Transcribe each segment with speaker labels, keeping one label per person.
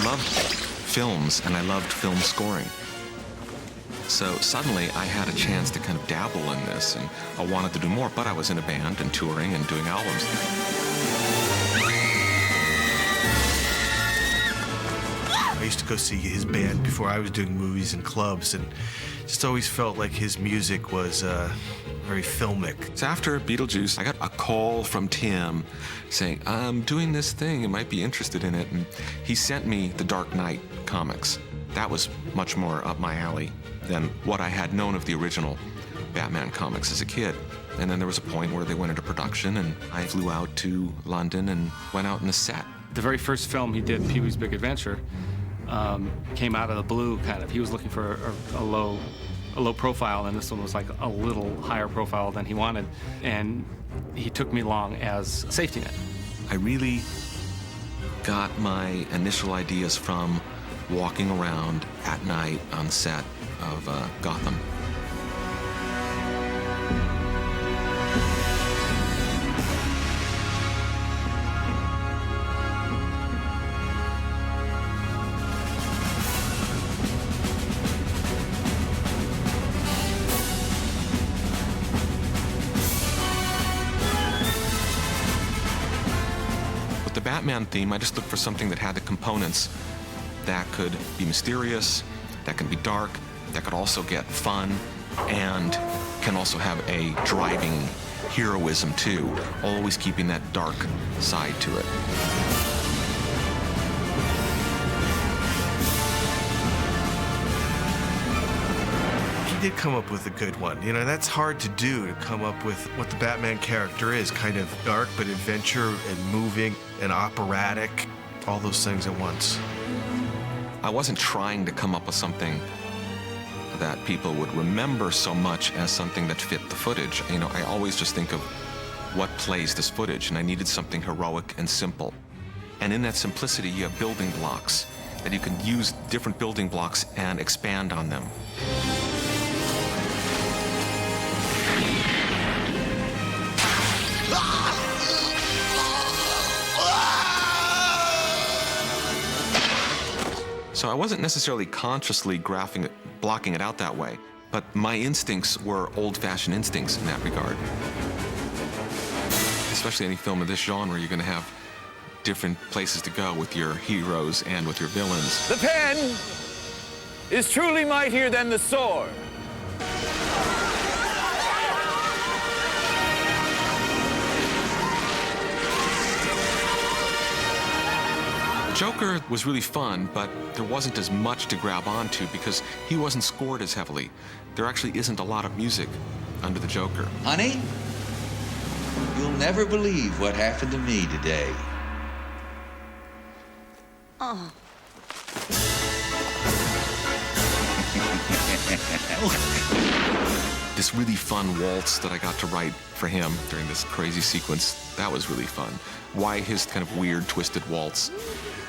Speaker 1: loved films and I loved film scoring. So suddenly I had a chance to kind of dabble in this, and I wanted to do more, but I was in a band and touring and doing albums.
Speaker 2: I used to go see his band before I was doing movies and clubs, and just always felt like his music was very filmic.
Speaker 1: So after Beetlejuice, I got a call from Tim saying, I'm doing this thing, you might be interested in it. And he sent me the Dark Knight comics. That was much more up my alley than what I had known of the original Batman comics as a kid. And then there was a point where they went into production, and I flew out to London and went out in the set.
Speaker 3: The very first film he did, Pee-wee's Big Adventure, came out of the blue, kind of. He was looking for a low profile, and this one was like a little higher profile than he wanted. And he took me along as a safety net.
Speaker 1: I really got my initial ideas from walking around at night on set of Gotham. With the Batman theme, I just looked for something that had the components that could be mysterious, that can be dark, that could also get fun, and can also have a driving heroism too, always keeping that dark side to it.
Speaker 2: He did come up with a good one. You know, that's hard to do, to come up with what the Batman character is, kind of dark but adventure and moving and operatic, all those things at once.
Speaker 1: I wasn't trying to come up with something that people would remember so much as something that fit the footage. You know, I always just think of what plays this footage, and I needed something heroic and simple. And in that simplicity, you have building blocks, that you can use different building blocks and expand on them. So I wasn't necessarily consciously blocking it out that way, but my instincts were old-fashioned instincts in that regard. Especially any film of this genre, you're going to have different places to go with your heroes and with your villains.
Speaker 4: The pen is truly mightier than the sword.
Speaker 1: Joker was really fun, but there wasn't as much to grab onto because he wasn't scored as heavily. There actually isn't a lot of music under the Joker.
Speaker 5: Honey, you'll never believe what happened to me today.
Speaker 6: Oh.
Speaker 1: This really fun waltz that I got to write for him during this crazy sequence, that was really fun. Why his kind of weird, twisted waltz?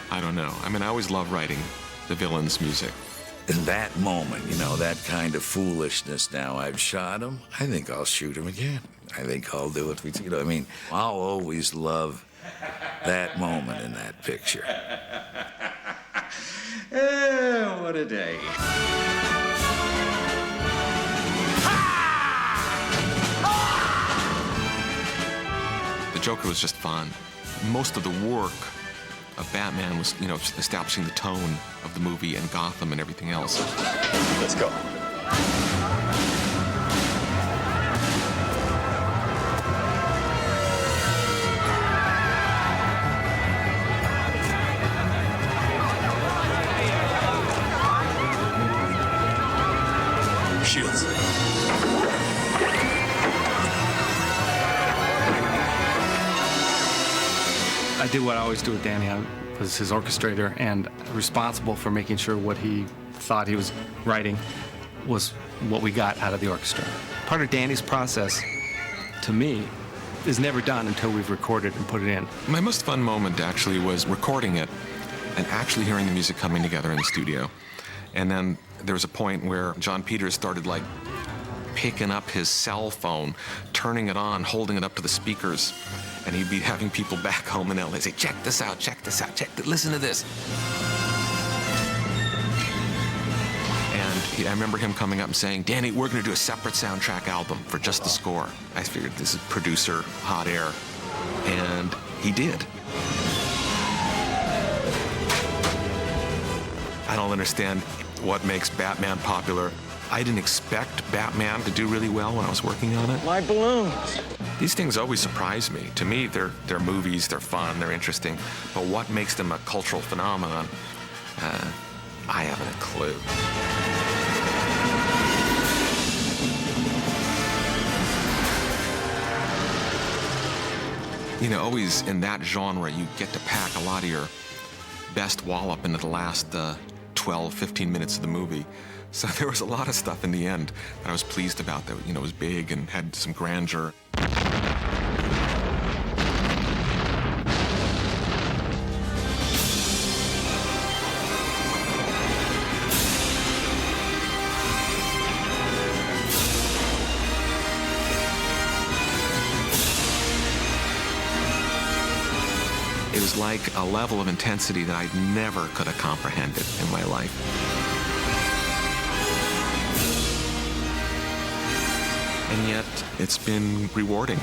Speaker 1: I don't know. I mean, I always love writing the villain's music.
Speaker 7: In that moment, you know, that kind of foolishness, now I've shot him, I think I'll shoot him again. I think I'll do it. You know, I mean, I'll always love that moment in that picture.
Speaker 5: Oh, what a day.
Speaker 1: The Joker was just fun. Most of the work of Batman was, you know, establishing the tone of the movie and Gotham and everything else.
Speaker 4: Let's go.
Speaker 7: Shields.
Speaker 3: I did what I always do with Danny. I was his orchestrator and responsible for making sure what he thought he was writing was what we got out of the orchestra. Part of Danny's process, to me, is never done until we've recorded and put it in.
Speaker 1: My most fun moment actually was recording it and actually hearing the music coming together in the studio. And then there was a point where John Peters started like picking up his cell phone, turning it on, holding it up to the speakers, and he'd be having people back home in LA say, check this out, listen to this. I remember him coming up and saying, Danny, we're going to do a separate soundtrack album for just the score. I figured this is producer, hot air. And he did. I don't understand what makes Batman popular. I didn't expect Batman to do really well when I was working on it.
Speaker 4: My balloons.
Speaker 1: These things always surprise me. To me, they're movies, they're fun, they're interesting. But what makes them a cultural phenomenon, I haven't a clue. You know, always in that genre, you get to pack a lot of your best wallop into the last 12, 15 minutes of the movie. So there was a lot of stuff in the end that I was pleased about that, you know, was big and had some grandeur. It was like a level of intensity that I never could have comprehended in my life. And yet, it's been rewarding.